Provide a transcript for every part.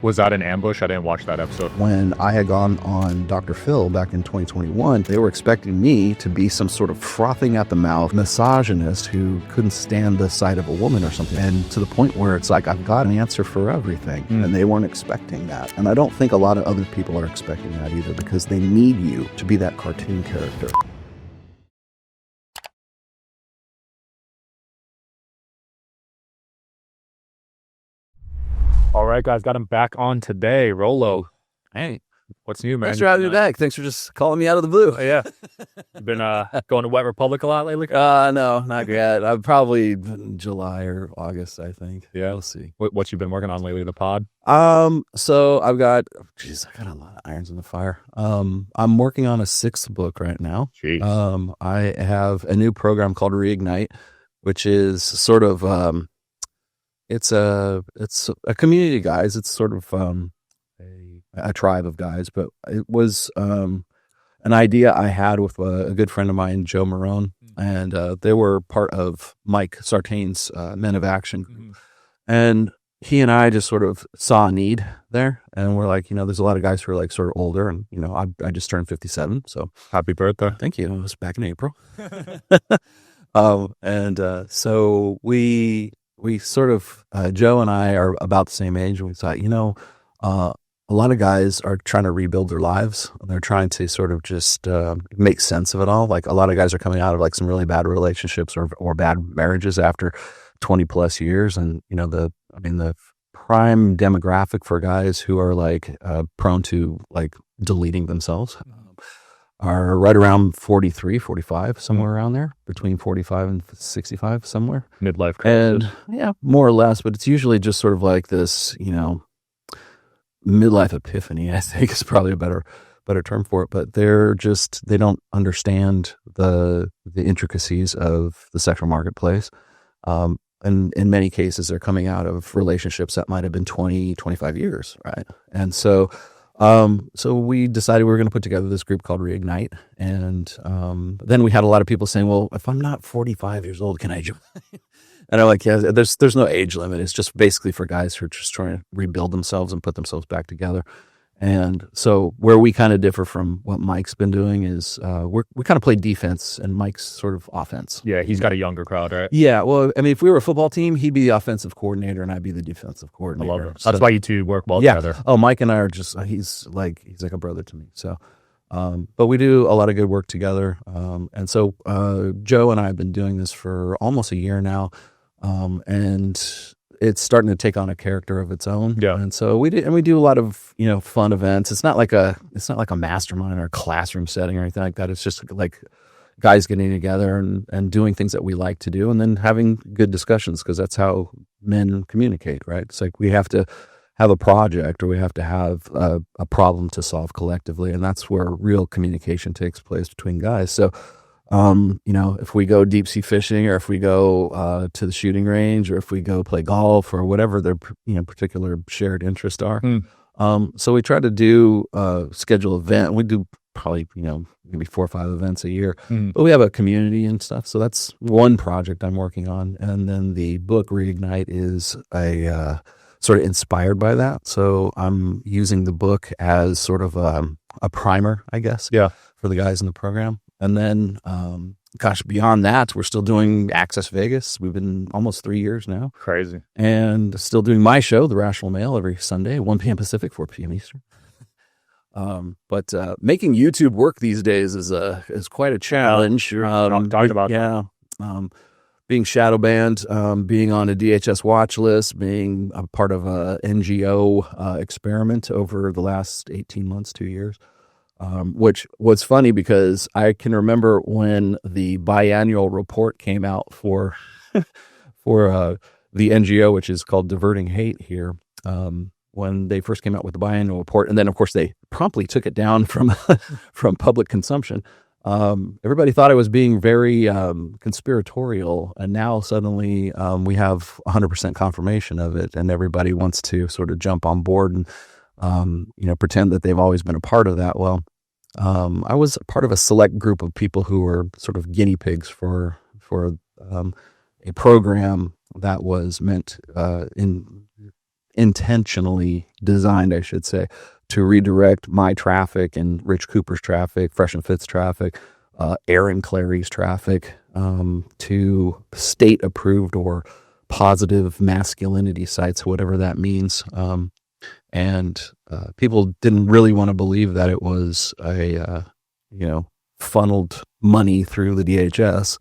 Was that an ambush? I didn't watch that episode. When I had gone on Dr. Phil back in 2021, they were expecting me to be some sort of frothing at the mouth misogynist who couldn't stand the sight of a woman or something. And to the point where it's like, I've got an answer for everything. And they weren't expecting that. And I don't think a lot of other people are expecting that either, because they need you to be that cartoon character. All right, guys, got him back on today. Rollo. Hey. What's new, man? Thanks for having me back. Thanks for just calling me out of the blue. Oh, yeah. You been going to Wet Republic a lot lately? No, not yet. I've probably July or August, I think. Yeah. We'll see. What you been working on lately, the pod? So I've got, I got a lot of irons in the fire. I'm working on a 6th book right now. Jeez. I have a new program called Reignite, which is sort of, it's a community of guys. It's sort of, a tribe of guys, but it was an idea I had with a good friend of mine, Joe Myron, and they were part of Mike Sartain's Men of Action group. And he and I just sort of saw a need there, and we're like, there's a lot of guys who are like sort of older, and I just turned 57, so happy birthday. Thank you. It was back in April. So we sort of Joe and I are about the same age, and we thought, a lot of guys are trying to rebuild their lives. They're trying to sort of just make sense of it all. Like, a lot of guys are coming out of like some really bad relationships or bad marriages after 20 plus years. And, the prime demographic for guys who are like prone to like deleting themselves are right around 43, 45, somewhere around there, between 45 and 65, somewhere. Midlife crisis. And yeah, more or less, but it's usually just sort of like this, midlife epiphany, I think, is probably a better term for it. But they don't understand the intricacies of the sexual marketplace. And in many cases, they're coming out of relationships that might have been 20, 25 years, right? And so we decided we were going to put together this group called Reignite. And then we had a lot of people saying, well, if I'm not 45 years old, can I join? And I'm like, yeah, there's no age limit. It's just basically for guys who are just trying to rebuild themselves and put themselves back together. And so where we kind of differ from what Mike's been doing is we kind of play defense, and Mike's sort of offense. Yeah, he's got a younger crowd, right? Yeah, well, if we were a football team, he'd be the offensive coordinator and I'd be the defensive coordinator. I love it. So that's why you two work well together. Oh, Mike and I are just, he's like a brother to me. So, but we do a lot of good work together. And so Joe and I have been doing this for almost a year now. And it's starting to take on a character of its own. Yeah. And so we do a lot of, fun events. It's not like a mastermind or a classroom setting or anything like that. It's just like guys getting together and doing things that we like to do, and then having good discussions, because that's how men communicate, right? It's like we have to have a project, or we have to have a problem to solve collectively. And that's where real communication takes place between guys. So, if we go deep sea fishing, or if we go to the shooting range, or if we go play golf, or whatever their particular shared interests are. So we try to do schedule event. We do probably maybe 4 or 5 events a year, but we have a community and stuff. So that's one project I'm working on, and then the book Reignite is a sort of inspired by that. So I'm using the book as sort of a primer, I guess, for the guys in the program. And then, beyond that, we're still doing Access Vegas. We've been almost 3 years now. Crazy. And still doing my show, The Rational Male, every Sunday, 1 p.m. Pacific, 4 p.m. Eastern. But making YouTube work these days is quite a challenge. Talking about being shadow banned, being on a DSH watch list, being a part of a NGO experiment over the last 18 months, 2 years. Which was funny, because I can remember when the biannual report came out for the NGO, which is called Diverting Hate here, when they first came out with the biannual report, and then of course they promptly took it down from public consumption. Everybody thought I was being very conspiratorial, and now suddenly we have 100% confirmation of it, and everybody wants to sort of jump on board and pretend that they've always been a part of that. Well, I was part of a select group of people who were sort of guinea pigs for a program that was meant intentionally designed, I should say, to redirect my traffic and Rich Cooper's traffic, Fresh and Fit's traffic, Aaron Clary's traffic, to state-approved or positive masculinity sites, whatever that means. And people didn't really want to believe that it was a, funneled money through the DHS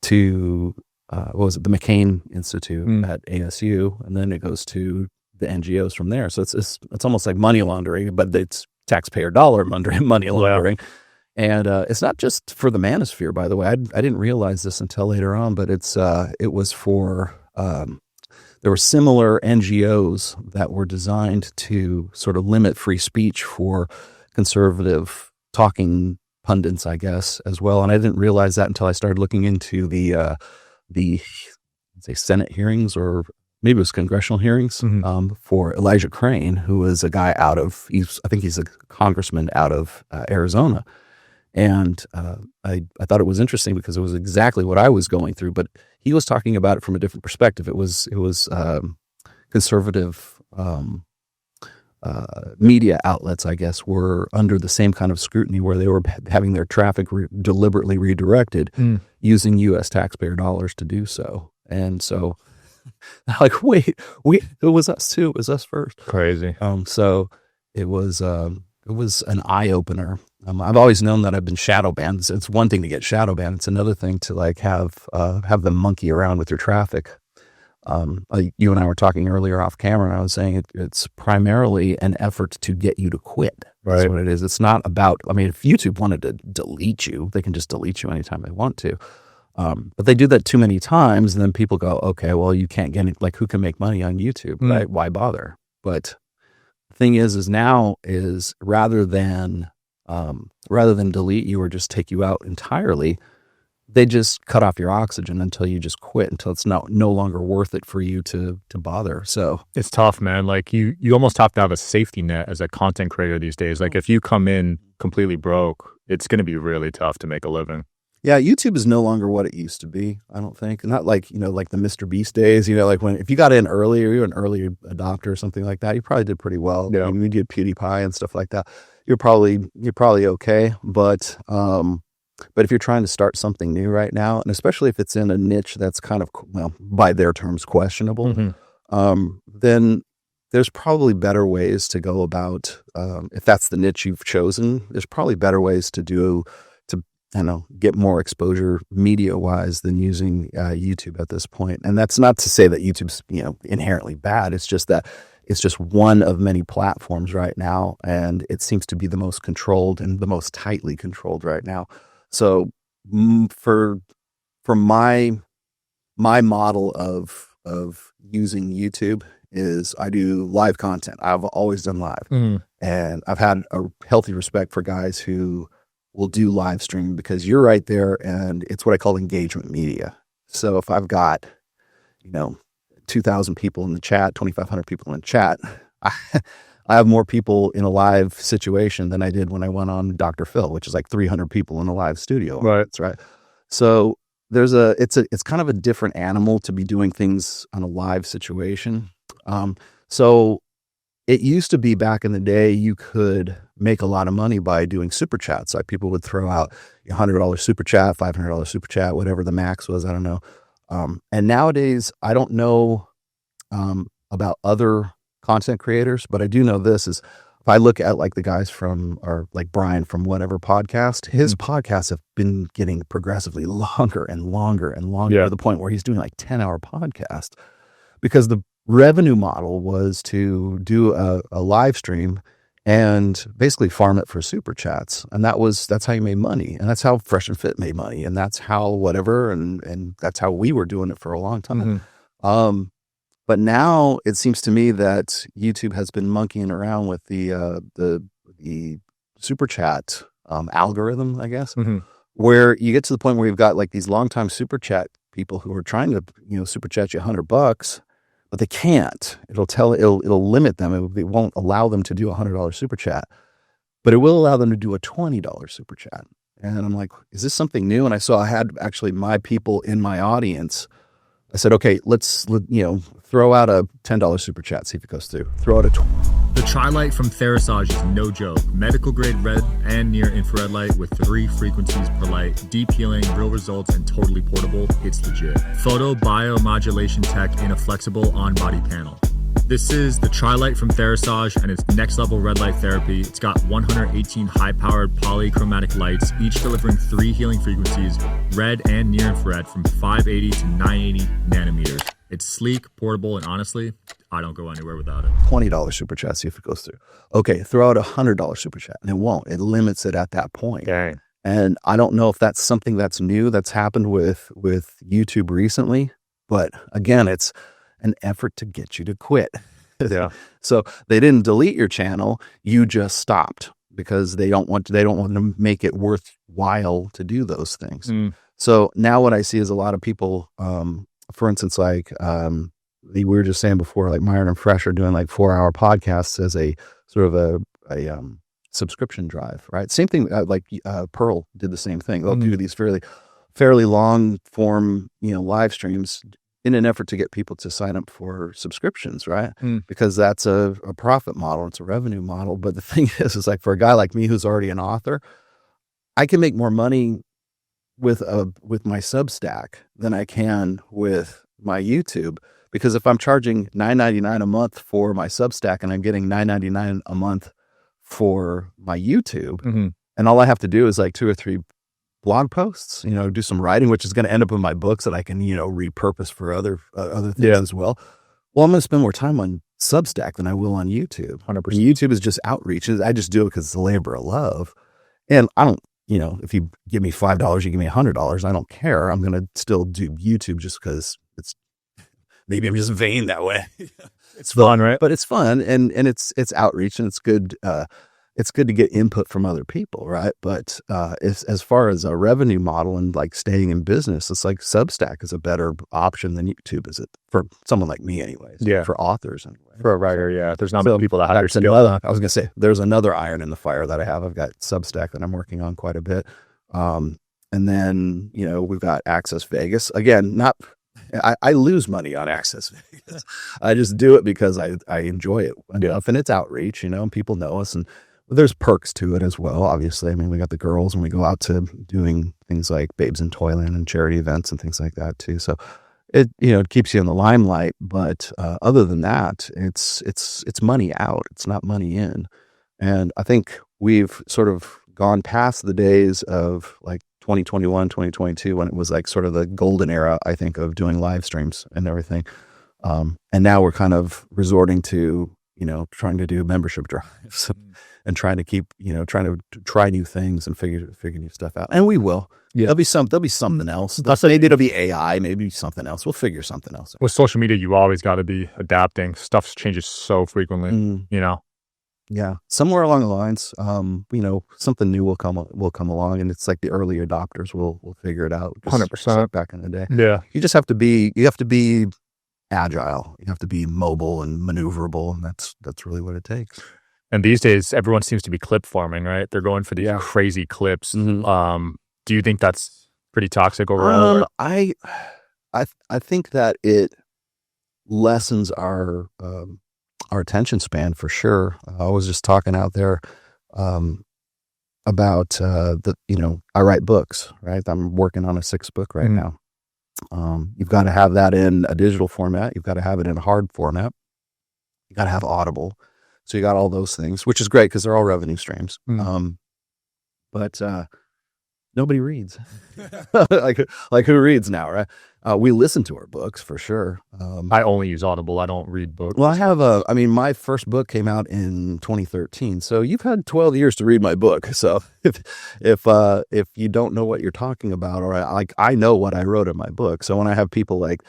to, what was it, the McCain Institute at ASU, and then it goes to the NGOs from there. So it's almost like money laundering, but it's taxpayer dollar money laundering. And it's not just for the manosphere, by the way. I didn't realize this until later on, but it was for there were similar NGOs that were designed to sort of limit free speech for conservative talking pundits, I guess, as well. And I didn't realize that until I started looking into the say Senate hearings, or maybe it was congressional hearings, for Elijah Crane, who was a guy I think he's a congressman out of Arizona. And I thought it was interesting because it was exactly what I was going through, but he was talking about it from a different perspective. It was conservative media outlets, I guess, were under the same kind of scrutiny where they were having their traffic deliberately redirected using U.S. taxpayer dollars to do so. And so, like, wait, it was us too. It was us first. Crazy. So it was an eye opener. I've always known that I've been shadow banned. It's one thing to get shadow banned. It's another thing to like have them monkey around with your traffic. You and I were talking earlier off camera, and I was saying it's primarily an effort to get you to quit. Right. That's what it is. It's not about, I mean, if YouTube wanted to delete you, they can just delete you anytime they want to. But they do that too many times, and then people go, okay, well, you can't get it. Like, who can make money on YouTube? Right? Why bother? But the thing is now rather than delete you or just take you out entirely, they just cut off your oxygen until you just quit, until it's no longer worth it for you to bother. So it's tough, man. Like you almost have to have a safety net as a content creator these days. Like if you come in completely broke, it's going to be really tough to make a living. Yeah, YouTube is no longer what it used to be, I don't think. Not like, like the Mr. Beast days, like if you got in early, or you're an early adopter or something like that, you probably did pretty well. Yeah. You did PewDiePie and stuff like that. You're probably okay. But if you're trying to start something new right now, and especially if it's in a niche that's kind of, well, by their terms, questionable, then there's probably better ways to go about, if that's the niche you've chosen, there's probably better ways to get more exposure media-wise than using YouTube at this point. And that's not to say that YouTube's, inherently bad. It's just that it's just one of many platforms right now, and it seems to be the most controlled and the most tightly controlled right now. So for my model of using YouTube is I do live content. I've always done live, and I've had a healthy respect for guys who will do live streaming because you're right there, and it's what I call engagement media. So if I've got 2,000 people in the chat, 2,500 people in the chat, I have more people in a live situation than I did when I went on Dr. Phil, which is like 300 people in a live studio. Right. That's right. So it's kind of a different animal to be doing things on a live situation. So it used to be back in the day, you could make a lot of money by doing super chats. Like people would throw out $100 super chat, $500 super chat, whatever the max was. I don't know. And nowadays, I don't know about other content creators, but I do know this is if I look at like the guys or like Brian from whatever podcast, his podcasts have been getting progressively longer and longer and longer to the point where he's doing like 10-hour podcasts because the revenue model was to do a live stream and basically farm it for super chats. And that's how you made money. And that's how Fresh and Fit made money. And that's how whatever. And that's how we were doing it for a long time. But now it seems to me that YouTube has been monkeying around with the super chat algorithm, I guess, where you get to the point where you've got like these longtime super chat people who are trying to, super chat you $100, but they can't. It'll limit them. It won't allow them to do a $100 super chat, but it will allow them to do a $20 super chat. And I'm like, is this something new? And I had actually my people in my audience I said, okay, let's throw out a $10 super chat, see if it goes through. Throw out a The Tri-Light from Therisage is no joke. Medical grade red and near infrared light with 3 frequencies per light. Deep healing, real results, and totally portable. It's legit. Photo biomodulation tech in a flexible on-body panel. This is the Tri-Light from Therisage, and it's next level red light therapy. It's got 118 high-powered polychromatic lights, each delivering 3 healing frequencies, red and near infrared, from 580 to 980 nanometers. It's sleek, portable, and honestly, I don't go anywhere without it. $20 super chat, see if it goes through. Okay, throw out a $100 super chat, and it won't. It limits it at that point. Dang. And I don't know if that's something that's new that's happened with YouTube recently, but again, it's an effort to get you to quit. Yeah. So they didn't delete your channel, you just stopped because they don't want to make it worthwhile to do those things. So now what I see is a lot of people, for instance, like we were just saying before, like Myron and Fresh are doing like 4-hour podcasts as a sort of a subscription drive, right? Same thing, like Pearl did the same thing. They'll do these fairly long form, live streams in an effort to get people to sign up for subscriptions, right? Because that's a profit model, it's a revenue model. But the thing is like for a guy like me who's already an author, I can make more money with my Substack than I can with my YouTube. Because if I'm charging $9.99 a month for my Substack and I'm getting $9.99 a month for my YouTube, and all I have to do is like 2 or 3 blog posts, do some writing, which is going to end up in my books that I can, repurpose for other things as well. Well, I'm going to spend more time on Substack than I will on YouTube. 100%. And YouTube is just outreach. I just do it because it's a labor of love. And I don't, if you give me $5, you give me $100, I don't care. I'm going to still do YouTube just because maybe I'm just vain that way. It's fun, right? But it's fun and it's outreach and it's good. It's good to get input from other people, right? But as far as a revenue model and like staying in business, it's like Substack is a better option than YouTube, is it? For someone like me anyways. Yeah. For authors anyway. For a writer, yeah. There's not many people that have your skill. I was going to say, there's another iron in the fire that I have. I've got Substack that I'm working on quite a bit. And then, we've got Access Vegas. Again, I lose money on Access Vegas. I just do it because I enjoy it enough and it's outreach, and people know us and there's perks to it as well, obviously. I mean, we got the girls and we go out to doing things like Babes in Toyland and charity events and things like that too. So it, it keeps you in the limelight. But other than that, it's money out. It's not money in. And I think we've sort of gone past the days of like 2021, 2022, when it was like sort of the golden era, I think, of doing live streams and everything. And now we're kind of resorting to, trying to do membership drives. And trying to keep, trying to try new things and figure new stuff out. And we will. Yeah. There'll be something else. Maybe it'll be AI, maybe something else. We'll figure something else out. With social media, you always got to be adapting. Stuff changes so frequently, Yeah. Somewhere along the lines, something new will come along, and it's like the early adopters will figure it out. 100% back in the day. Yeah. You just have to be agile. You have to be mobile and maneuverable, and that's really what it takes. And these days, everyone seems to be clip farming, right? They're going for these crazy clips. Do you think that's pretty toxic overall? I think that it lessens our attention span for sure. I was just talking out there about I write books, right? I'm working on a 6th book right now. You've got to have that in a digital format. You've got to have it in a hard format. You got to have Audible. So you got all those things, which is great because they're all revenue streams. But nobody reads. like who reads now, right? We listen to our books for sure. I only use Audible. I don't read books. Well, I have my first book came out in 2013. So you've had 12 years to read my book. So if you don't know what you're talking about, or I know what I wrote in my book. So when I have people like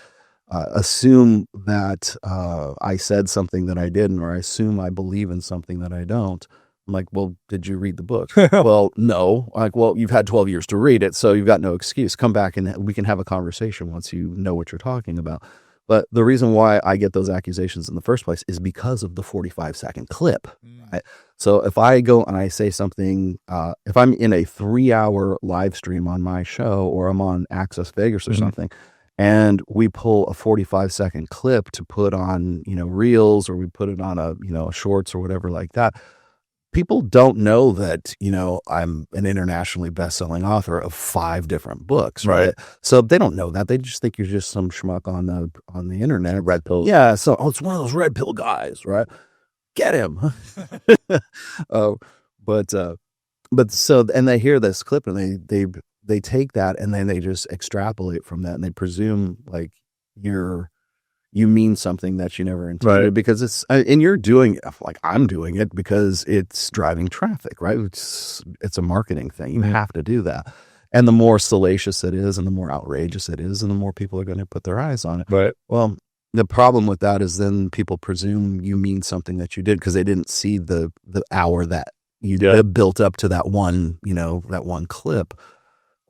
assume that I said something that I didn't, or I assume I believe in something that I don't, I'm like, well, did you read the book? Well, no. Like, well, you've had 12 years to read it, so you've got no excuse. Come back and we can have a conversation once you know what you're talking about. But the reason why I get those accusations in the first place is because of the 45-second clip. Right? So if I go and I say something, if I'm in a 3-hour live stream on my show, or I'm on Access Vegas or something, and we pull a 45-second clip to put on, reels, or we put it on a, shorts or whatever like that. People don't know that, I'm an internationally best-selling author of 5 different books, right? So they don't know that. They just think you're just some schmuck on the internet. Red pill. Yeah. So, it's one of those red pill guys, right? Get him. But so, and they hear this clip and they take that and then they just extrapolate from that, and they presume like you mean something that you never intended, because it's, and you're doing, like I'm doing it because it's driving traffic, right? It's a marketing thing. You have to do that. And the more salacious it is and the more outrageous it is, and the more people are going to put their eyes on it. Right. Well, the problem with that is then people presume you mean something that you did because they didn't see the hour that you built up to that one, that one clip.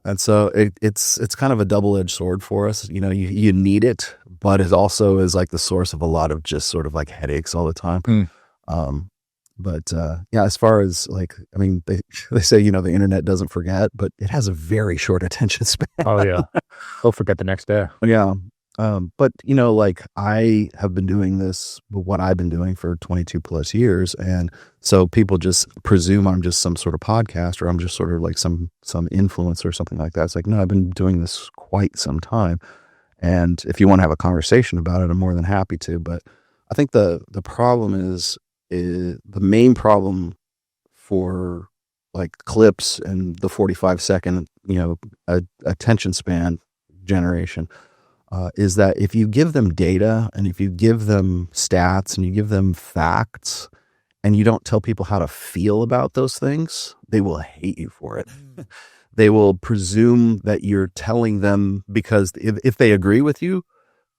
And so it's kind of a double-edged sword for us. You need it, but it also is like the source of a lot of just sort of like headaches all the time. But as far as like, I mean, they say, the internet doesn't forget, but it has a very short attention span. Oh yeah. They'll forget the next day. Yeah. But like I have been doing this, what I've been doing for 22 plus years. And so people just presume I'm just some sort of podcast, or I'm just sort of like some influencer or something like that. It's like, no, I've been doing this quite some time. And if you want to have a conversation about it, I'm more than happy to. But I think the problem is the main problem for like clips and the 45-second, attention span generation, is that if you give them data and if you give them stats and you give them facts and you don't tell people how to feel about those things, they will hate you for it. They will presume that you're telling them because if they agree with you,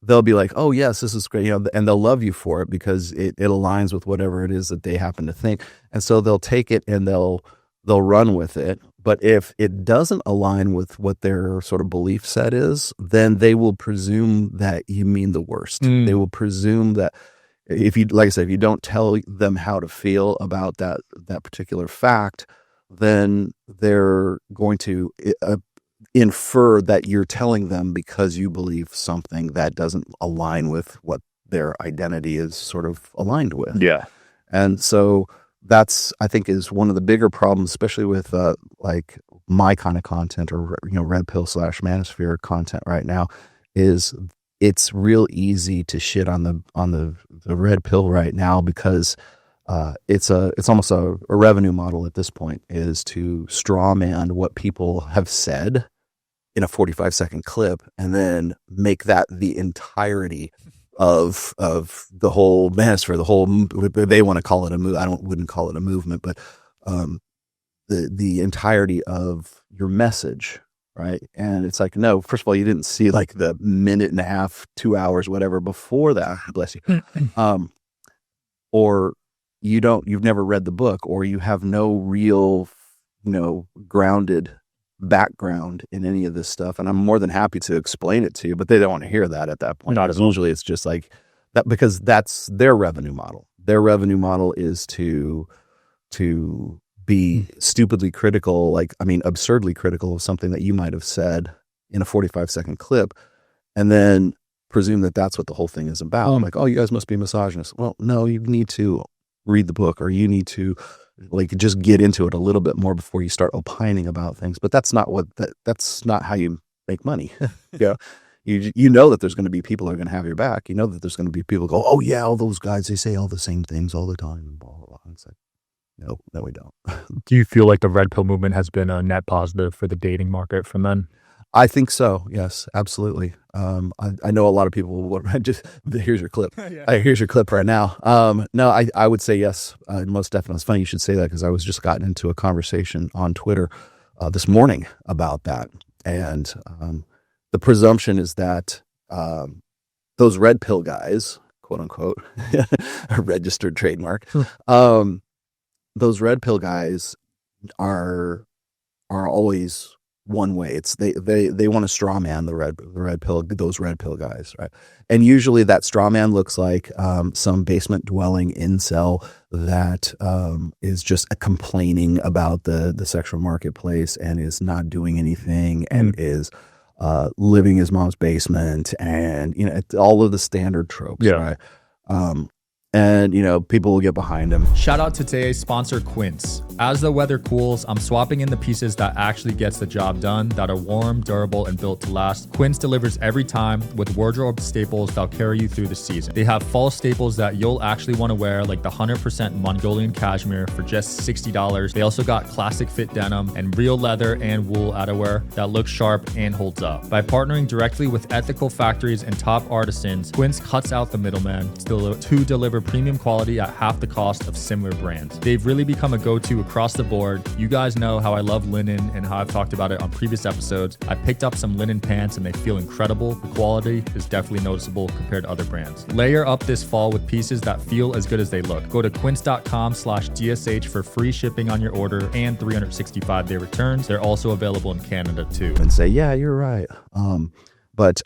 they'll be like, oh yes, this is great, and they'll love you for it because it aligns with whatever it is that they happen to think. And so they'll take it and they'll run with it. But if it doesn't align with what their sort of belief set is, then they will presume that you mean the worst. They will presume that if you, like I said, if you don't tell them how to feel about that particular fact, then they're going to infer that you're telling them because you believe something that doesn't align with what their identity is sort of aligned with. Yeah. And so that's, I think, is one of the bigger problems, especially with like my kind of content, or red pill / manosphere content right now, is it's real easy to shit on the red pill right now because it's almost a revenue model at this point, is to straw man what people have said in a 45-second clip and then make that the entirety of the whole manosphere, the whole, they want to call it a move. Wouldn't call it a movement, but the entirety of your message, right? And it's like, no, first of all, you didn't see like the minute and a half, 2 hours, whatever before that, bless you. Or you've never read the book, or you have no real, grounded background in any of this stuff. And I'm more than happy to explain it to you, but they don't want to hear that at that point. Usually it's just like that, because that's their revenue model. Their revenue model is to be stupidly critical, absurdly critical of something that you might have said in a 45-second clip, and then presume that that's what the whole thing is about. Like, oh, you guys must be misogynists. Well, no, you need to read the book, or you need to just get into it a little bit more before you start opining about things. But that's not that's not how you make money. You know that there's going to be people who are going to have your back. You know that there's going to be people who go, oh yeah, all those guys, they say all the same things all the time, and blah, blah, blah. And it's like, no, we don't. Do you feel like the red pill movement has been a net positive for the dating market for men? I think so. Yes, absolutely. I know a lot of people here's your clip. Here's your clip right now. No, I would say yes, most definitely. It's funny you should say that, because I was just gotten into a conversation on Twitter this morning about that. And the presumption is that those red pill guys, quote unquote, a registered trademark, those red pill guys are always one way. It's they want to straw man the red pill, those red pill guys, right? And usually that straw man looks like some basement dwelling incel that is just complaining about the sexual marketplace and is not doing anything and is living his mom's basement, and all of the standard tropes, right? And people will get behind him. Shout out to today's sponsor, Quince. As the weather cools, I'm swapping in the pieces that actually gets the job done, that are warm, durable, and built to last. Quince delivers every time with wardrobe staples that'll carry you through the season. They have fall staples that you'll actually want to wear, like the 100% Mongolian cashmere for just $60. They also got classic fit denim and real leather and wool outerwear that looks sharp and holds up. By partnering directly with ethical factories and top artisans, Quince cuts out the middleman to deliver premium quality at half the cost of similar brands. They've really become a go-to across the board. You guys know how I love linen and how I've talked about it on previous episodes. I picked up some linen pants and they feel incredible. The quality is definitely noticeable compared to other brands. Layer up this fall with pieces that feel as good as they look. Go to quince.com/DSH for free shipping on your order and 365-day returns. They're also available in Canada too. And say, yeah, you're right. But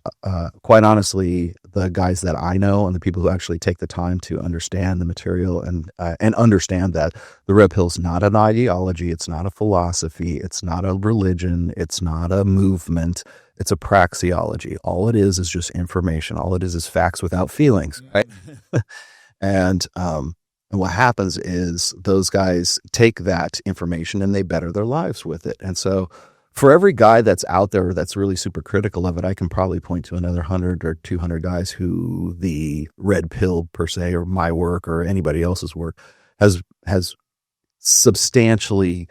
quite honestly, the guys that I know and the people who actually take the time to understand the material and understand that the red pill is not an ideology, it's not a philosophy, it's not a religion, it's not a movement, it's a praxeology. All it is just information. All it is facts without feelings, right? And what happens is those guys take that information and they better their lives with it. And so for every guy that's out there that's really super critical of it, I can probably point to another 100 or 200 guys who the red pill per se, or my work or anybody else's work has substantially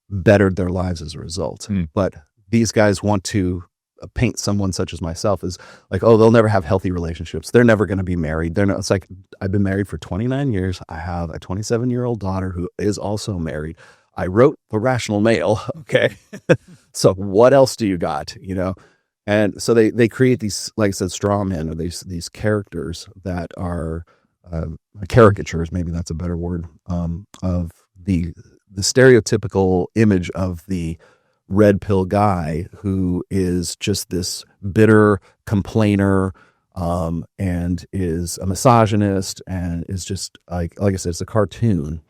bettered their lives as a result. But these guys want to paint someone such as myself as like, oh, they'll never have healthy relationships. They're never going to be married. They're not. It's like, I've been married for 29 years. I have a 27-year-old daughter who is also married. I wrote The Rational Male. Okay. So what else do you got? And so they create these, like I said, straw men, or these characters that are caricatures, maybe that's a better word, of the stereotypical image of the red pill guy who is just this bitter complainer, and is a misogynist, and is just like I said, it's a cartoon.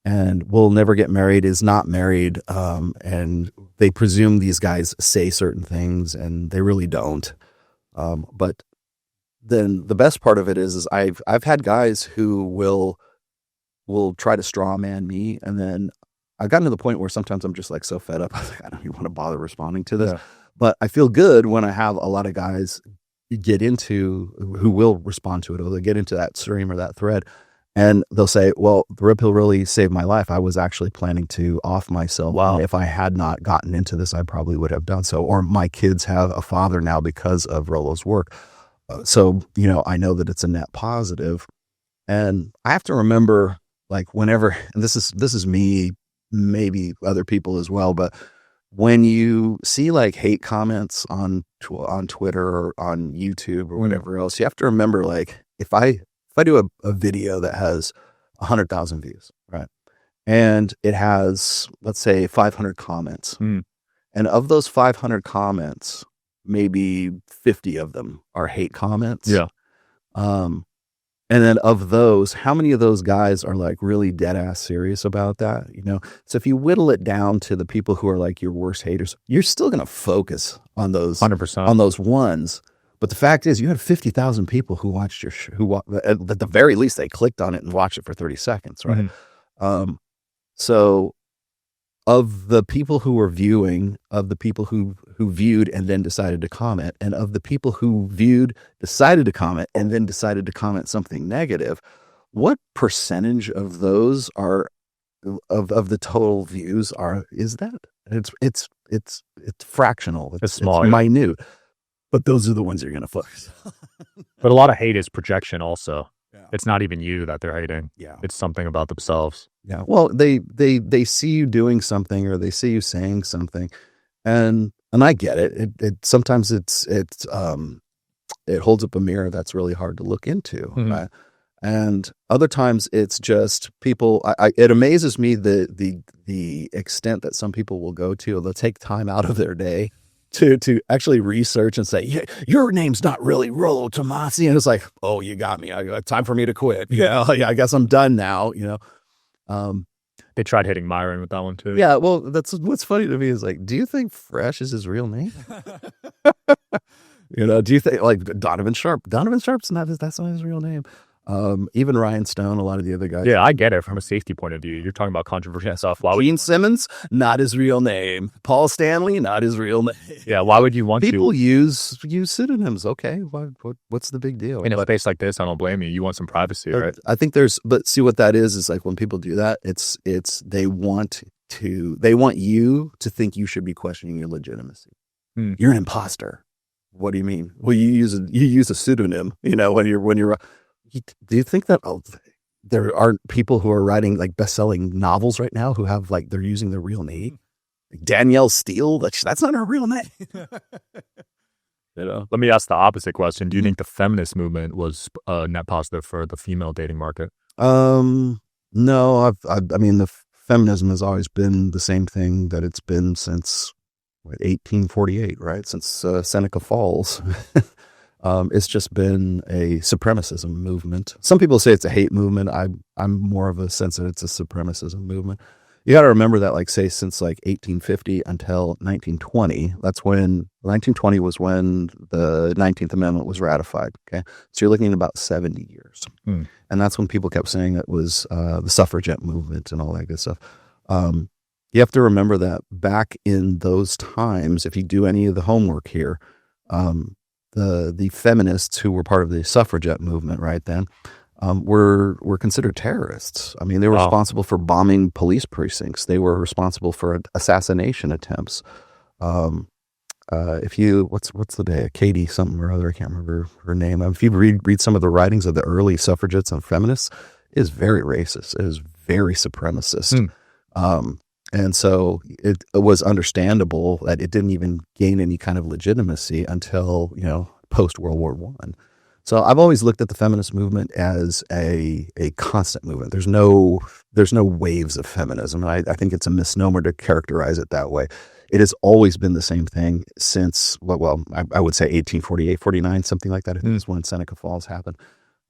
And will never get married, is not married, and they presume these guys say certain things, and they really don't. But then the best part of it is I've had guys who will try to straw man me, and then I've gotten to the point where sometimes I'm just like so fed up, I don't even want to bother responding to this. Yeah. But I feel good when I have a lot of guys who will respond to it, or they get into that stream or that thread. And they'll say, well, the red pill really saved my life. I was actually planning to off myself. Wow. If I had not gotten into this, I probably would have done so. Or my kids have a father now because of Rollo's work. So, I know that it's a net positive. And I have to remember, like, whenever, and this is me, maybe other people as well, but when you see like hate comments on Twitter or on YouTube or whatever else, you have to remember, like, if I do a video that has 100,000 views, right? And it has, let's say, 500 comments. And of those 500 comments, maybe 50 of them are hate comments. Yeah. And then of those, how many of those guys are like really dead ass serious about that? So if you whittle it down to the people who are like your worst haters, you're still going to focus on those 100%, on those ones. But the fact is, you had 50,000 people who watched your at the very least, they clicked on it and watched it for 30 seconds, right? So of the people who were viewing, of the people who viewed and then decided to comment, and of the people who viewed, decided to comment, and then decided to comment something negative, what percentage of those are of the total views is that? It's fractional. It's small. It's minute. But those are the ones you're going to focus. But a lot of hate is projection also. Yeah. It's not even you that they're hating. Yeah. It's something about themselves. Yeah. Well, they see you doing something, or they see you saying something. And I get it. It sometimes it holds up a mirror that's really hard to look into. Right? And other times it's just people, it amazes me the extent that some people will go to. They'll take time out of their day to actually research and say, yeah, your name's not really Rollo Tomassi. And it's like, oh, you got me. Time for me to quit. Yeah, I guess I'm done now, They tried hitting Myron with that one too. Yeah, well, that's what's funny to me is like, do you think Fresh is his real name? You know, do you think like Donovan Sharp? Donovan Sharp's that's not his real name. Even Ryan Stone, a lot of the other guys. Yeah, I get it from a safety point of view. You're talking about controversial stuff. Why would Gene Simmons, not his real name. Paul Stanley, not his real name. Yeah, why would you want people to? use pseudonyms? Okay, what's the big deal? In a space like this, I don't blame you. You want some privacy, right? I think but see what that is like when people do that, it's they want you to think you should be questioning your legitimacy. You're an imposter. What do you mean? Well, you use a pseudonym, you know, when you're do you think that there are people who are writing like best-selling novels right now who have like they're using their real name? Like Danielle Steele, that's not her real name. You know? Let me ask the opposite question. Do you think the feminist movement was net positive for the female dating market? No, I mean the feminism has always been the same thing that it's been since 1848, right? Since Seneca Falls. It's just been a supremacism movement. Some people say it's a hate movement. I'm more of a sense that it's a supremacism movement. You got to remember that, like, say, since like 1850 until 1920, 1920 was when the 19th Amendment was ratified. Okay. So you're looking at about 70 years. And that's when people kept saying it was the suffragette movement and all that good stuff. You have to remember that back in those times, if you do any of the homework here, the feminists who were part of the suffragette movement right then were considered terrorists. I mean, they were responsible for bombing police precincts. They were responsible for assassination attempts. If you what's the day? Katie something or other, I can't remember her name. If you read some of the writings of the early suffragettes and feminists, it is very racist. It is very supremacist. And so it was understandable that it didn't even gain any kind of legitimacy until, you know, post World War I. So I've always looked at the feminist movement as a constant movement. There's no waves of feminism. And I think it's a misnomer to characterize it that way. It has always been the same thing since, I would say 1848, 49, something like that. I think is when Seneca Falls happened.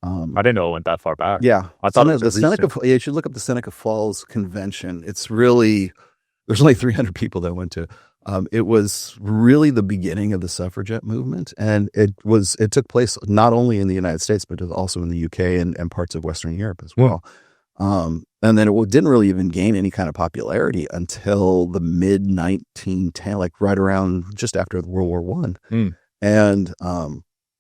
I didn't know it went that far back. Yeah. I thought you should look up the Seneca Falls Convention. It's really, there's only 300 people that went to. It was really the beginning of the suffragette movement. And it took place not only in the United States, but also in the UK and parts of Western Europe as well. And then it didn't really even gain any kind of popularity until the mid 1910, like right around just after World War I. And,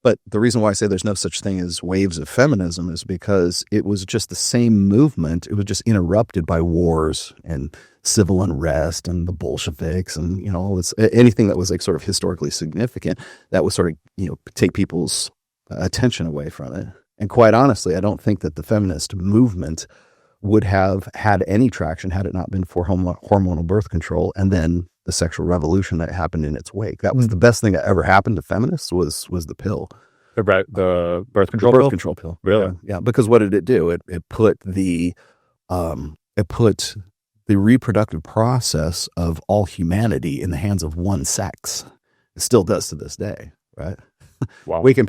but the reason why I say there's no such thing as waves of feminism is because it was just the same movement. It was just interrupted by wars and civil unrest and the Bolsheviks and, you know, all this, anything that was like sort of historically significant that would sort of, you know, take people's attention away from it. And quite honestly, I don't think that the feminist movement would have had any traction had it not been for hormonal birth control and then the sexual revolution that happened in its wake. That was the best thing that ever happened to feminists was the pill. The birth control pill? Birth control pill. Really? Yeah. Because what did it do? It put the reproductive process of all humanity in the hands of one sex. It still does to this day, right? Wow. We can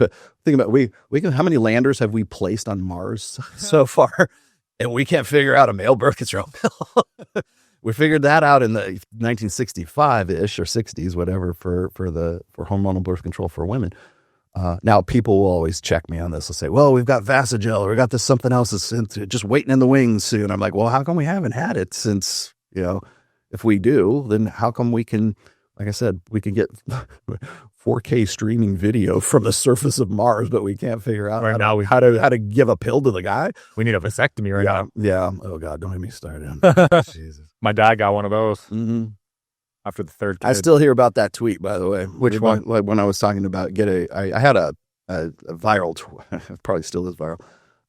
how many landers have we placed on Mars so far? And we can't figure out a male birth control pill. We figured that out in the 1965-ish or 60s, whatever, for hormonal birth control for women. Now, people will always check me on this. They'll say, well, we've got Vasegel or we got this something else that's just waiting in the wings soon. I'm like, well, how come we haven't had it since, you know, if we do, then how come we can, like I said, we can get 4K streaming video from the surface of Mars, but we can't figure out how to give a pill to the guy. We need a vasectomy right now. Yeah. Oh God, don't get me started. Jesus. My dad got one of those after the third kid. I still hear about that tweet, by the way. Which one? Like when I was talking about I had a viral, probably still is viral.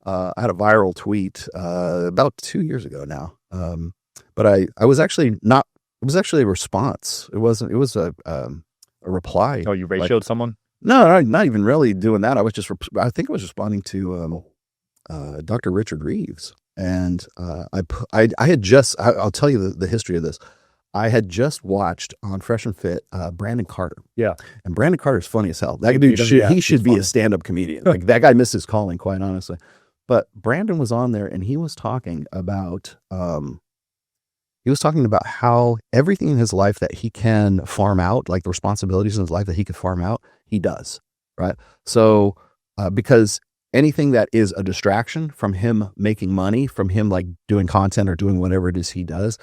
I had a viral tweet about 2 years ago now. But I was actually not. It was actually a response. It wasn't. It was a reply. Oh, you ratioed someone? No, not even really doing that. I was just. I think I was responding to Dr. Richard Reeves, and I had just. I'll tell you the history of this. I had just watched on Fresh and Fit Brandon Carter. Yeah, and Brandon Carter's funny as hell. That dude should be a stand-up comedian. Like that guy missed his calling, quite honestly. But Brandon was on there, and he was talking about. he was talking about how everything in his life that he can farm out, like the responsibilities in his life that he could farm out, he does, right? So because anything that is a distraction from him making money, from him like doing content or doing whatever it is he does,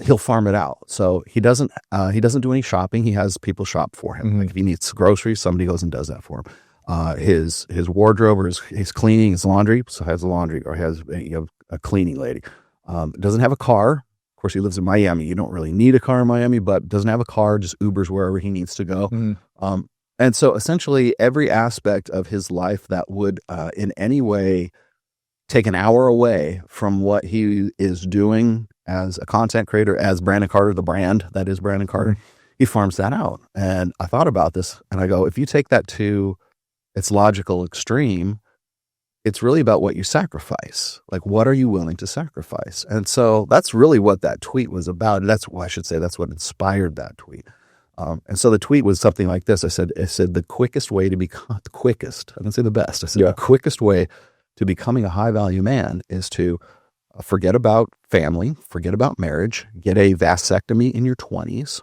he'll farm it out. So he doesn't do any shopping. He has people shop for him. Like if he needs groceries, somebody goes and does that for him. His wardrobe or his cleaning, his laundry, so has a laundry or has a cleaning lady. Doesn't have a car. Of course, he lives in Miami. You don't really need a car in Miami, but doesn't have a car, just Ubers wherever he needs to go. And so essentially every aspect of his life that would in any way take an hour away from what he is doing as a content creator, as Brandon Carter, the brand that is Brandon Carter, he farms that out. And I thought about this and I go, if you take that to its logical extreme, it's really about what you sacrifice. Like, what are you willing to sacrifice? And so that's really what that tweet was about. And that's what I should say, that's what inspired that tweet. And so the tweet was something like this. I said, the quickest way to become the quickest, I didn't say the best. I said, the quickest way to becoming a high value man is to forget about family, forget about marriage, get a vasectomy in your 20s,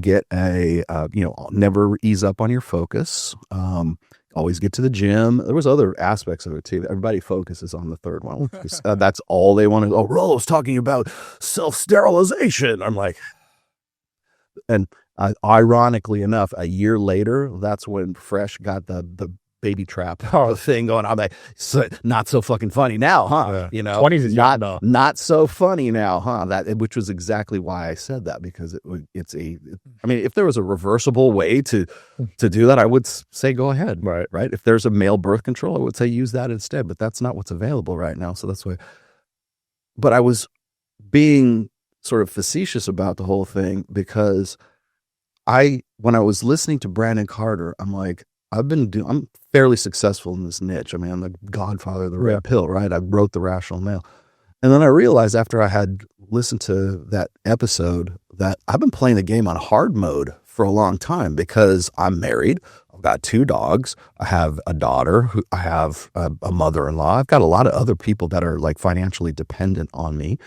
get a, never ease up on your focus, always get to the gym. There was other aspects of it too. Everybody focuses on the third one. That's all they want to, Rollo's talking about self-sterilization. I'm like, and ironically enough, a year later, that's when Fresh got the baby trap thing going. I'm like, not so fucking funny now, huh? Yeah. 20s is not so funny now, huh? Which was exactly why I said that, because if there was a reversible way to do that, I would say go ahead, right? If there's a male birth control, I would say use that instead, but that's not what's available right now. So that's why. But I was being sort of facetious about the whole thing because when I was listening to Brandon Carter, I'm like, I'm fairly successful in this niche. I mean, I'm the godfather of the red pill, right? I wrote The Rational Male. And then I realized after I had listened to that episode that I've been playing the game on hard mode for a long time because I'm married. I've got 2 dogs. I have a daughter. I have a mother-in-law. I've got a lot of other people that are like financially dependent on me.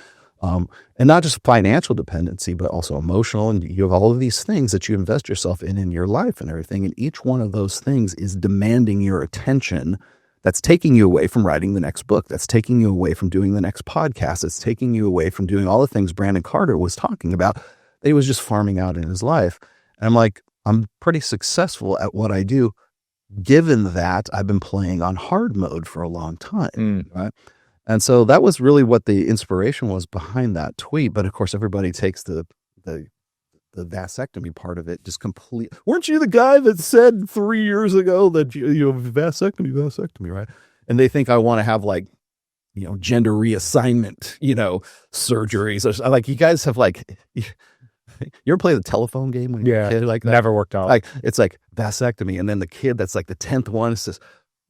And not just financial dependency, but also emotional. And you have all of these things that you invest yourself in your life and everything. And each one of those things is demanding your attention. That's taking you away from writing the next book. That's taking you away from doing the next podcast. It's taking you away from doing all the things Brandon Carter was talking about that he was just farming out in his life. And I'm like, I'm pretty successful at what I do, given that I've been playing on hard mode for a long time, right? And so that was really what the inspiration was behind that tweet. But of course, everybody takes the vasectomy part of it just complete. Weren't you the guy that said 3 years ago that you vasectomy, right? And they think I want to have like, gender reassignment, surgeries. Or, like you guys have like, you ever play the telephone game when you're a kid like that? Never worked out. Like it's like vasectomy, and then the kid that's like the 10th one says,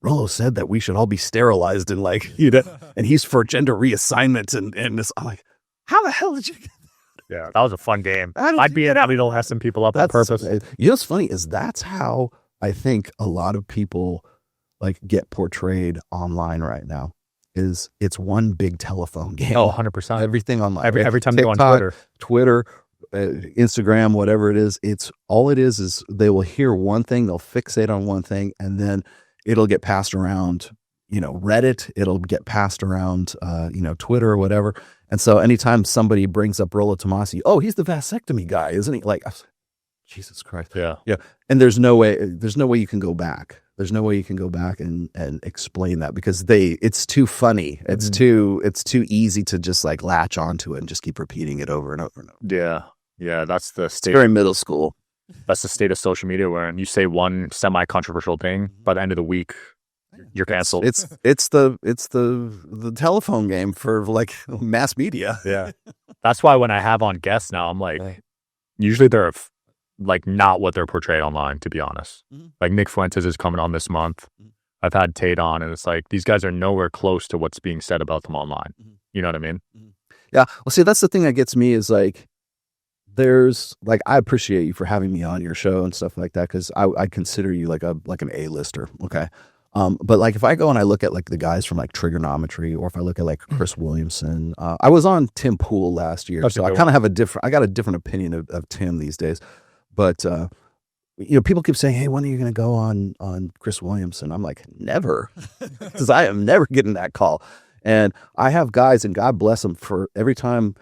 Rollo said that we should all be sterilized and like, and he's for gender reassignment and this. I'm like, how the hell did you get that? Yeah, that was a fun game. I'd be in Abby some people up on purpose. What's funny is that's how I think a lot of people like get portrayed online right now. Is it's one big telephone game. Oh, 100%. Everything online. Every time TikTok, you go on Twitter, Instagram, whatever it is, it's all it is they will hear one thing, they'll fixate on one thing, and then it'll get passed around, Reddit, it'll get passed around, Twitter or whatever. And so anytime somebody brings up Rollo Tomassi, oh, he's the vasectomy guy, isn't he? Like, Jesus Christ. Yeah. Yeah. And there's no way you can go back. There's no way you can go back and explain that because it's too funny. It's too easy to just like latch onto it and just keep repeating it over and over and over. Yeah. Yeah. That's the state. It's very middle school. That's the state of social media where you say one semi-controversial thing, by the end of the week, you're canceled. It's the telephone game for like mass media. Yeah. That's why when I have on guests now, I'm like, usually they're like not what they're portrayed online, to be honest. Like Nick Fuentes is coming on this month. I've had Tate on, and it's like, these guys are nowhere close to what's being said about them online. You know what I mean? Yeah. Well, see, that's the thing that gets me is like, there's like, I appreciate you for having me on your show and stuff like that. Cause I consider you like an A-lister. Okay. But like if I go and I look at like the guys from like Trigonometry, or if I look at like Chris Williamson, I was on Tim Pool last year, so I kind of have I got a different opinion of Tim these days. But people keep saying, "Hey, when are you going to go on Chris Williamson?" I'm like, never, because I am never getting that call. And I have guys, and God bless them, for every time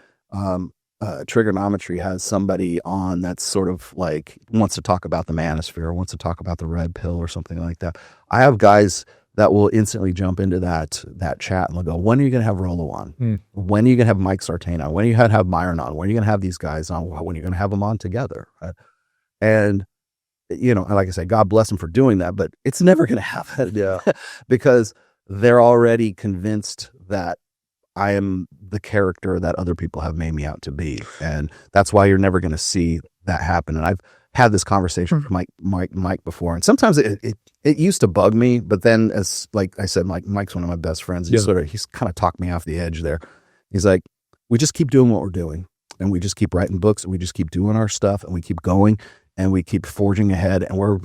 Trigonometry has somebody on that's sort of like wants to talk about the manosphere, or wants to talk about the red pill or something like that. I have guys that will instantly jump into that chat and they'll go, "When are you going to have Rolo on? When are you going to have Mike Sartain on? When are you going to have Myron on? When are you going to have these guys on? When are you going to have them on together?" And like I said, God bless them for doing that, but it's never going to happen. Yeah. Because they're already convinced that I am the character that other people have made me out to be. And that's why you're never going to see that happen. And I've had this conversation with Mike before. And sometimes it used to bug me, but then, as like I said, Mike's one of my best friends. He's kind of talked me off the edge there. He's like, we just keep doing what we're doing, and we just keep writing books, and we just keep doing our stuff, and we keep going, and we keep forging ahead, and we're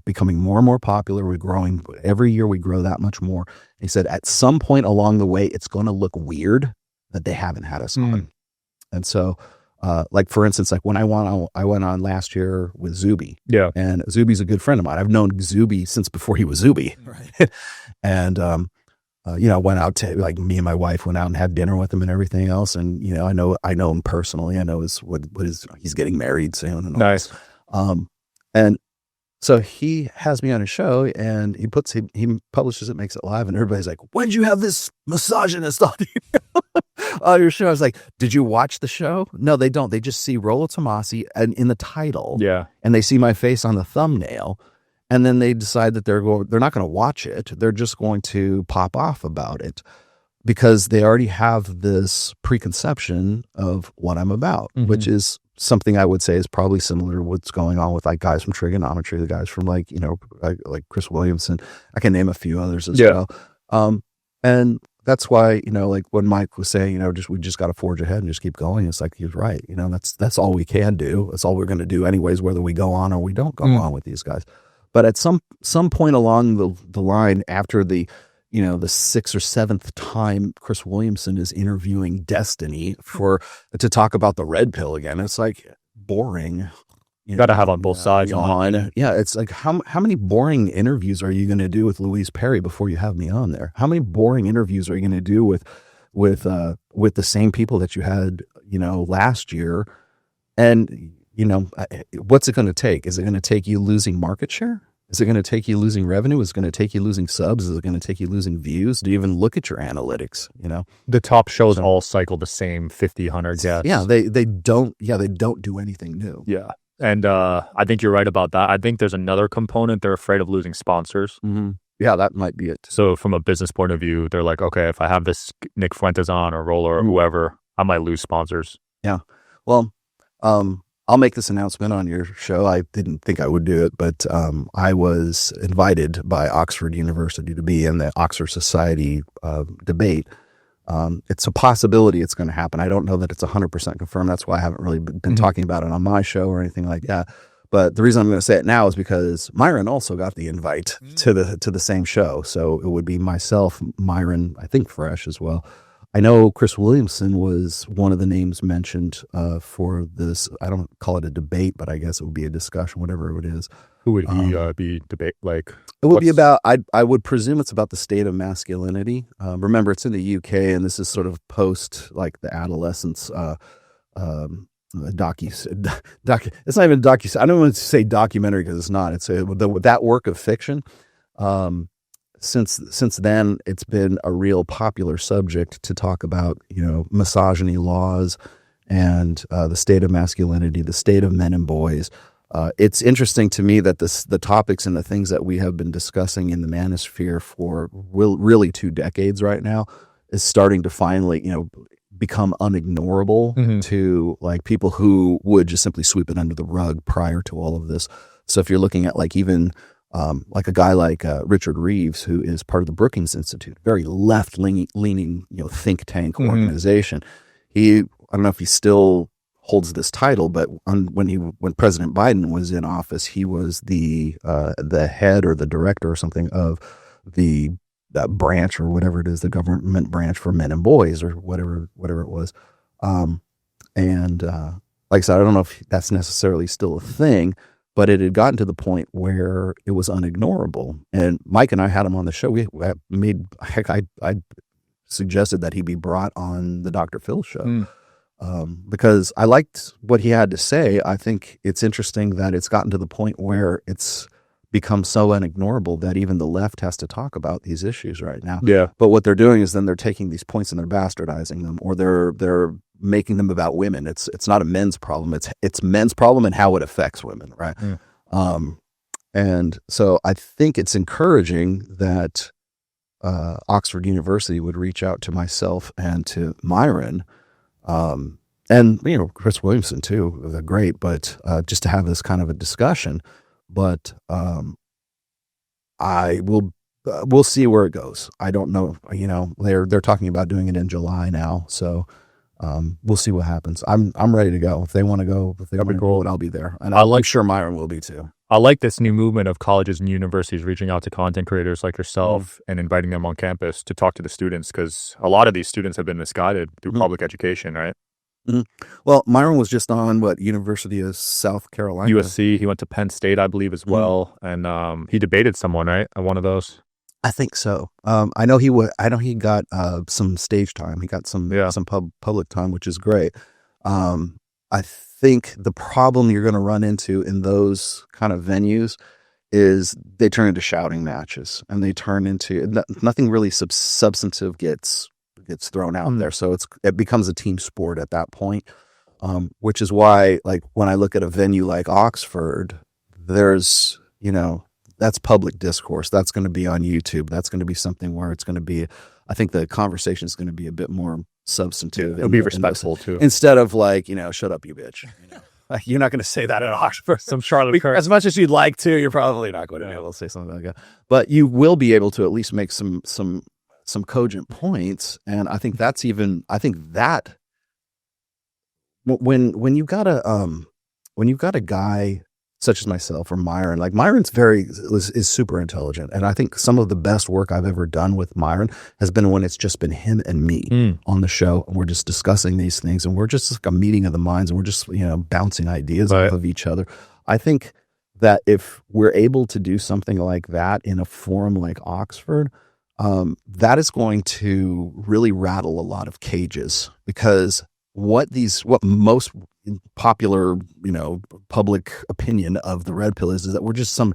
becoming more and more popular. We're growing every year. We grow that much more. He said, at some point along the way, it's going to look weird that they haven't had us on. And so, like for instance, like when I went on last year with Zuby. Yeah. And Zuby's a good friend of mine. I've known Zuby since before he was Zuby. Right. And went out to, like, me and my wife went out and had dinner with him and everything else. And, I know him personally. I know he's getting married soon. And nice. And so he has me on his show, and he publishes it, makes it live, and everybody's like, "When'd you have this misogynist on your show?" I was like, "Did you watch the show?" No, they don't. They just see Rollo Tomassi and in the title. Yeah. And they see my face on the thumbnail. And then they decide that they're not going to watch it. They're just going to pop off about it, because they already have this preconception of what I'm about, which is something I would say is probably similar to what's going on with like guys from Trigonometry, the guys from like Chris Williamson. I can name a few others as well. And that's why, like when Mike was saying, we just got to forge ahead and just keep going. It's like, he was right. That's all we can do. That's all we're going to do anyways, whether we go on or we don't go on with these guys. But at some point along the line, after the 6th or 7th time Chris Williamson is interviewing Destiny to talk about the red pill again, it's like boring. You got to have on both sides. It's like how many boring interviews are you going to do with Louise Perry before you have me on there? How many boring interviews are you going to do with the same people that you had last year? And what's it going to take? Is it going to take you losing market share? Is it going to take you losing revenue? Is it going to take you losing subs? Is it going to take you losing views? Do you even look at your analytics? The top shows all cycle the same 50, 100 guests. Yeah, they don't do anything new. Yeah. And I think you're right about that. I think there's another component. They're afraid of losing sponsors. Mm-hmm. Yeah, that might be it. So from a business point of view, they're like, okay, if I have this Nick Fuentes on or Rolo or whoever, I might lose sponsors. Yeah. Well, I'll make this announcement on your show. I didn't think I would do it, but I was invited by Oxford University to be in the Oxford Society debate. It's a possibility it's going to happen. I don't know that it's 100% confirmed. That's why I haven't really been talking about it on my show or anything like that. But the reason I'm going to say it now is because Myron also got the invite to the same show. So it would be myself, Myron, I think Fresh as well. I know Chris Williamson was one of the names mentioned for this. I don't call it a debate, but I guess it would be a discussion, whatever it is. Who would he be debate? Like, it would be about. I would presume it's about the state of masculinity. Remember, it's in the UK, and this is sort of post like the adolescence. It's not even docu. I don't want to say documentary because it's not. It's that work of fiction. Since then, it's been a real popular subject to talk about, misogyny laws and the state of masculinity, the state of men and boys. It's interesting to me that the topics and the things that we have been discussing in the manosphere for really 2 decades right now is starting to finally, become unignorable to like people who would just simply sweep it under the rug prior to all of this. So if you're looking at like even like a guy like Richard Reeves, who is part of the Brookings Institute, very left-leaning think tank organization. I don't know if he still holds this title, but when President Biden was in office, he was the head or the director or something of the branch or whatever it is, the government branch for men and boys or whatever it was. Like I said, I don't know if that's necessarily still a thing, but it had gotten to the point where it was unignorable. And Mike and I had him on the show. I suggested that he be brought on the Dr. Phil show because I liked what he had to say. I think it's interesting that it's gotten to the point where it's become so unignorable that even the left has to talk about these issues right now. Yeah. But what they're doing is then they're taking these points and they're bastardizing them, or they're making them about women. It's not a men's problem. It's men's problem and how it affects women, right? And so I think it's encouraging that Oxford University would reach out to myself and to Myron, and Chris Williamson too. They're great, but just to have this kind of a discussion. But we'll see where it goes. I don't know. They're talking about doing it in July now, so we'll see what happens. I'm ready to go. If they want to go, I'll be there, and I'm sure Myron will be too. I like this new movement of colleges and universities reaching out to content creators like yourself and inviting them on campus to talk to the students, because a lot of these students have been misguided through public education, right? Well, Myron was just on University of South Carolina, USC. He went to Penn State, I believe, as well, and he debated someone, right, at one of those. I think so. I know he got some stage time. He got some public time, which is great. I think the problem you're going to run into in those kind of venues is they turn into shouting matches, and they turn into nothing really substantive gets thrown out there. So it becomes a team sport at that point, which is why, like, when I look at a venue like Oxford, there's, that's public discourse. That's going to be on YouTube. That's going to be something where it's going to be, I think the conversation is going to be a bit more substantive. It'll be respectful too. Instead of like, shut up, you bitch. Like, you're not going to say that at Oxford. Some Charlotte Kirk. As much as you'd like to, you're probably not going to be able to say something like that. But you will be able to at least make some cogent points. And I think that when you've got a guy such as myself or Myron, like Myron's is super intelligent. And I think some of the best work I've ever done with Myron has been when it's just been him and me on the show. And we're just discussing these things, and we're just like a meeting of the minds, and we're just, bouncing ideas off of each other. I think that if we're able to do something like that in a forum like Oxford, that is going to really rattle a lot of cages, because what most popular, public opinion of the red pill is that we're just some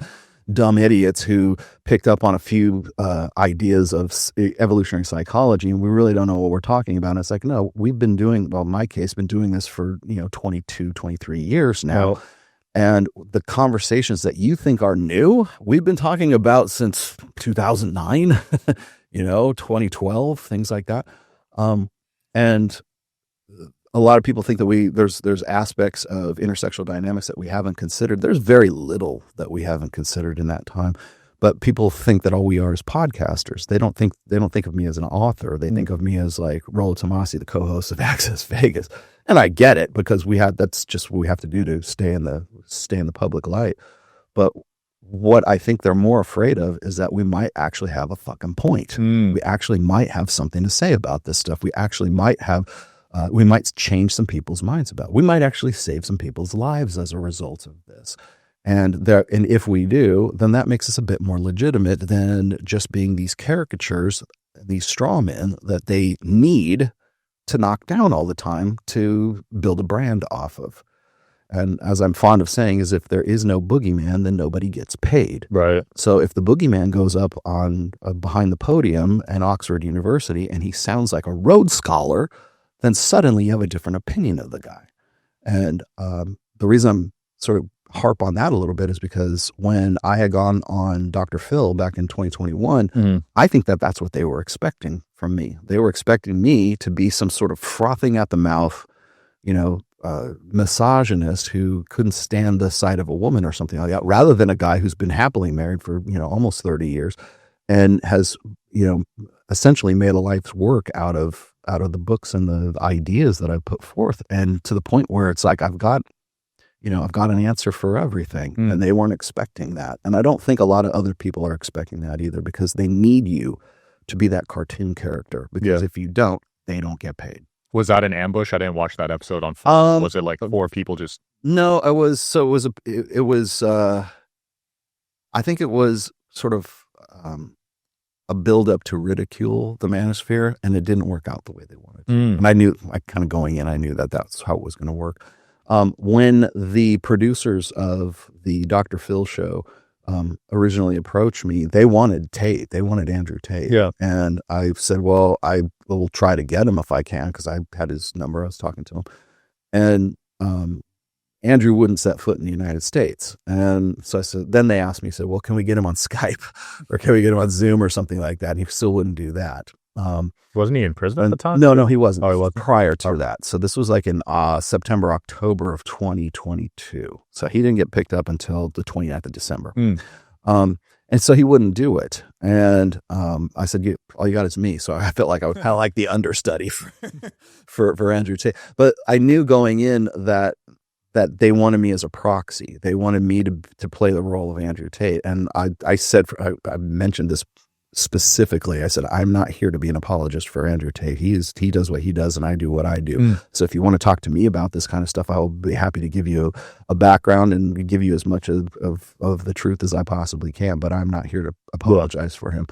dumb idiots who picked up on a few ideas of evolutionary psychology, and we really don't know what we're talking about. And it's like, no, we've been doing, in my case, been doing this for 22, 23 years now. Oh. And the conversations that you think are new, we've been talking about since 2009, 2012, things like that. And a lot of people think that there's aspects of intersexual dynamics that we haven't considered. There's very little that we haven't considered in that time. But people think that all we are is podcasters. They don't think of me as an author. They think of me as like Rollo Tomassi, the co-host of Access Vegas. And I get it, because that's just what we have to do to stay in the public light. But what I think they're more afraid of is that we might actually have a fucking point. We actually might have something to say about this stuff. We actually might have, we might change some people's minds about it. We might actually save some people's lives as a result of this. And if we do, then that makes us a bit more legitimate than just being these caricatures, these straw men that they need to knock down all the time to build a brand off of. And as I'm fond of saying, is if there is no boogeyman, then nobody gets paid. Right. So if the boogeyman goes up on behind the podium at Oxford University and he sounds like a Rhodes Scholar, then suddenly you have a different opinion of the guy. And the reason I'm sort of harp on that a little bit is because when I had gone on Dr. Phil back in 2021, I think that that's what they were expecting from me. They were expecting me to be some sort of frothing at the mouth, misogynist who couldn't stand the sight of a woman or something like that, rather than a guy who's been happily married for, almost 30 years and has, essentially made a life's work out of the books and the ideas that I put forth, and to the point where it's like I've got an answer for everything, and they weren't expecting that. And I don't think a lot of other people are expecting that either, because they need you to be that cartoon character, because if you don't, they don't get paid. Was that an ambush? I didn't watch that episode on. Was it like 4 people just? No, it was I think it was sort of a build up to ridicule the manosphere, and it didn't work out the way they wanted to. And I knew, kind of going in, I knew that that's how it was going to work. When the producers of the Dr. Phil show originally approached me, they wanted Tate. They wanted Andrew Tate. Yeah. And I said, well, I will try to get him if I can, because I had his number. I was talking to him. And Andrew wouldn't set foot in the United States. And so I said, then they asked me, said, well, can we get him on Skype or can we get him on Zoom or something like that? And he still wouldn't do that. Wasn't he in prison at the time? No, he wasn't. Oh, he wasn't. Prior to that. So this was like in September, October of 2022. So he didn't get picked up until the 29th of December. And so he wouldn't do it. And I said, all you got is me. So I felt like I was kind of like the understudy for Andrew Tate. But I knew going in that they wanted me as a proxy. They wanted me to play the role of Andrew Tate. And I said, I mentioned this specifically. I said, I'm not here to be an apologist for Andrew Tate. He does what he does and I do what I do. So if you want to talk to me about this kind of stuff, I will be happy to give you a background and give you as much of the truth as I possibly can. But I'm not here to apologize for him.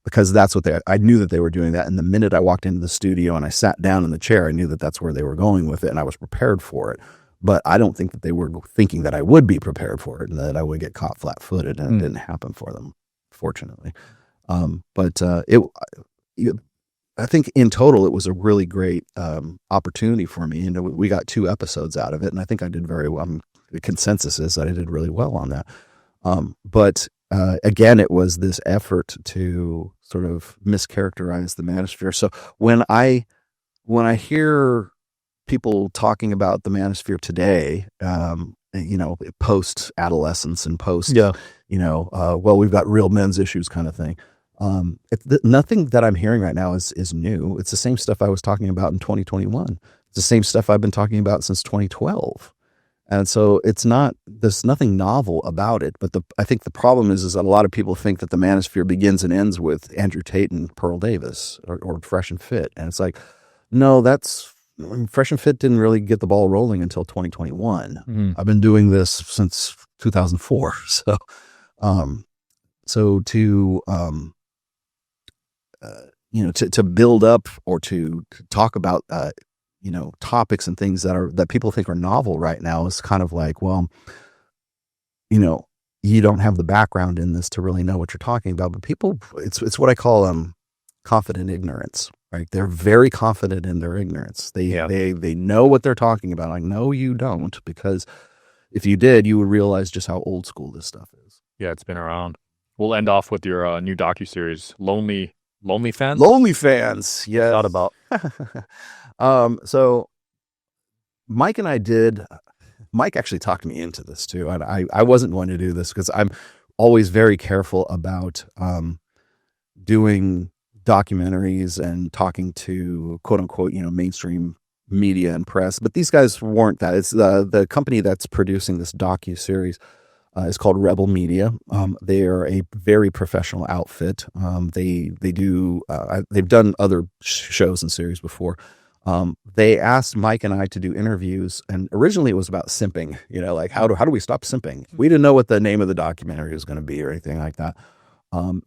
Because that's what I knew that they were doing that. And the minute I walked into the studio and I sat down in the chair, I knew that that's where they were going with it, and I was prepared for it. But I don't think that they were thinking that I would be prepared for it and that I would get caught flat-footed, and it didn't happen for them, fortunately. I think in total it was a really great opportunity for me, and we got 2 episodes out of it, and I think I did very well. The consensus is that I did really well on that. But again, it was this effort to sort of mischaracterize the manosphere. So when I hear people talking about the manosphere today, post adolescence and post, well, we've got real men's issues kind of thing. Nothing that I'm hearing right now is new. It's the same stuff I was talking about in 2021. It's the same stuff I've been talking about since 2012. And so there's nothing novel about it. But I think the problem is that a lot of people think that the manosphere begins and ends with Andrew Tate and Pearl Davis or Fresh and Fit. And it's like, no, Fresh and Fit didn't really get the ball rolling until 2021. I've been doing this since 2004. So to build up or to talk about, topics and things that people think are novel right now is kind of like, well, you don't have the background in this to really know what you're talking about. But people, it's what I call confident ignorance. Right? They're very confident in their ignorance. They know what they're talking about. Like, no, you don't, because if you did, you would realize just how old school this stuff is. Yeah, it's been around. We'll end off with your new docuseries, Lonely Fans. Lonely Fans, yeah. Thought about. So Mike and I did. Mike actually talked me into this too, and I wasn't going to do this because I'm always very careful about doing documentaries and talking to quote unquote, mainstream media and press. But these guys weren't that. It's the company that's producing this docuseries is called Rebel Media. They are a very professional outfit. They've done other shows and series before. They asked Mike and I to do interviews, and originally it was about simping, like how do we stop simping? We didn't know what the name of the documentary was going to be or anything like that.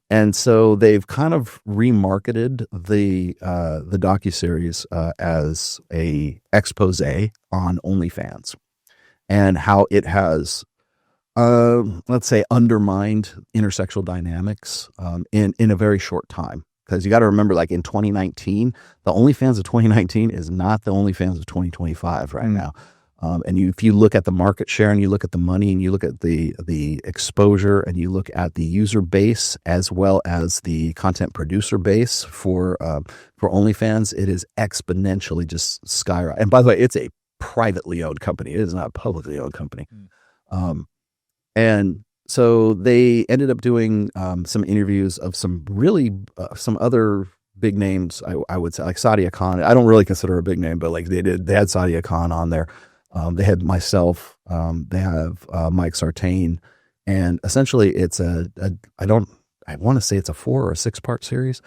And so they've kind of remarketed the docuseries as a expose on OnlyFans, and how it has, let's say, undermined intersexual dynamics in a very short time. Because you got to remember, like in 2019, the OnlyFans of 2019 is not the OnlyFans of 2025 right now. And if you look at the market share and you look at the money and you look at the exposure and you look at the user base as well as the content producer base for OnlyFans, it is exponentially just skyrocketing. And by the way, it's a privately owned company. It is not a publicly owned company. And so they ended up doing some interviews of some other big names, I would say, like Sadia Khan. I don't really consider her a big name, but like they had Sadia Khan on there. They had myself. They have Mike Sartain, and essentially it's I want to say it's a 4 or a 6-part series.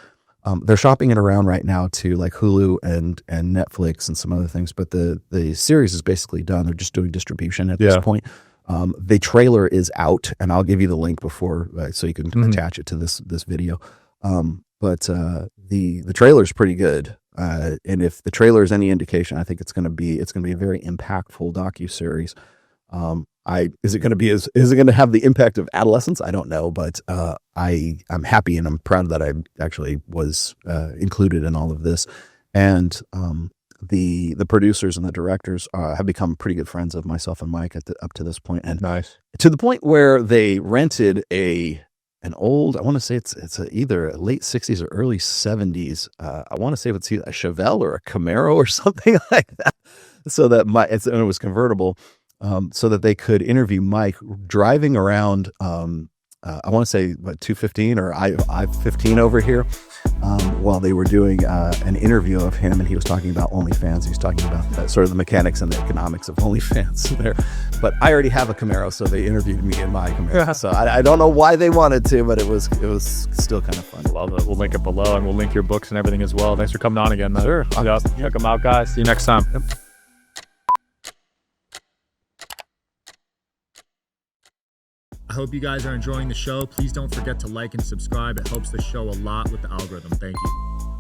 They're shopping it around right now to like Hulu and Netflix and some other things, but the series is basically done. They're just doing distribution at this point. The trailer is out, and I'll give you the link before so you can attach it to this video. But the trailer is pretty good, and if the trailer is any indication, I think it's going to be a very impactful docuseries. Is it going to have the impact of adolescence? I don't know, but I'm happy and I'm proud that I actually was included in all of this. And the producers and the directors have become pretty good friends of myself and Mike up to this point. And Nice. To the point where they rented an old, I want to say it's either late 60s or early 70s. I want to say it's either a Chevelle or a Camaro or something like that. So that and it was convertible. So that they could interview Mike driving around, I want to say 215 or I-15 over here, while they were doing an interview of him, and he was talking about OnlyFans. He was talking about sort of the mechanics and the economics of OnlyFans there. But I already have a Camaro, so they interviewed me in my Camaro. So I don't know why they wanted to, but it was still kind of fun. Love it. We'll link it below, and we'll link your books and everything as well. Thanks for coming on again, man. Sure. Yep. Check them out, guys. See you next time. Yep. I hope you guys are enjoying the show. Please don't forget to like and subscribe. It helps the show a lot with the algorithm. Thank you.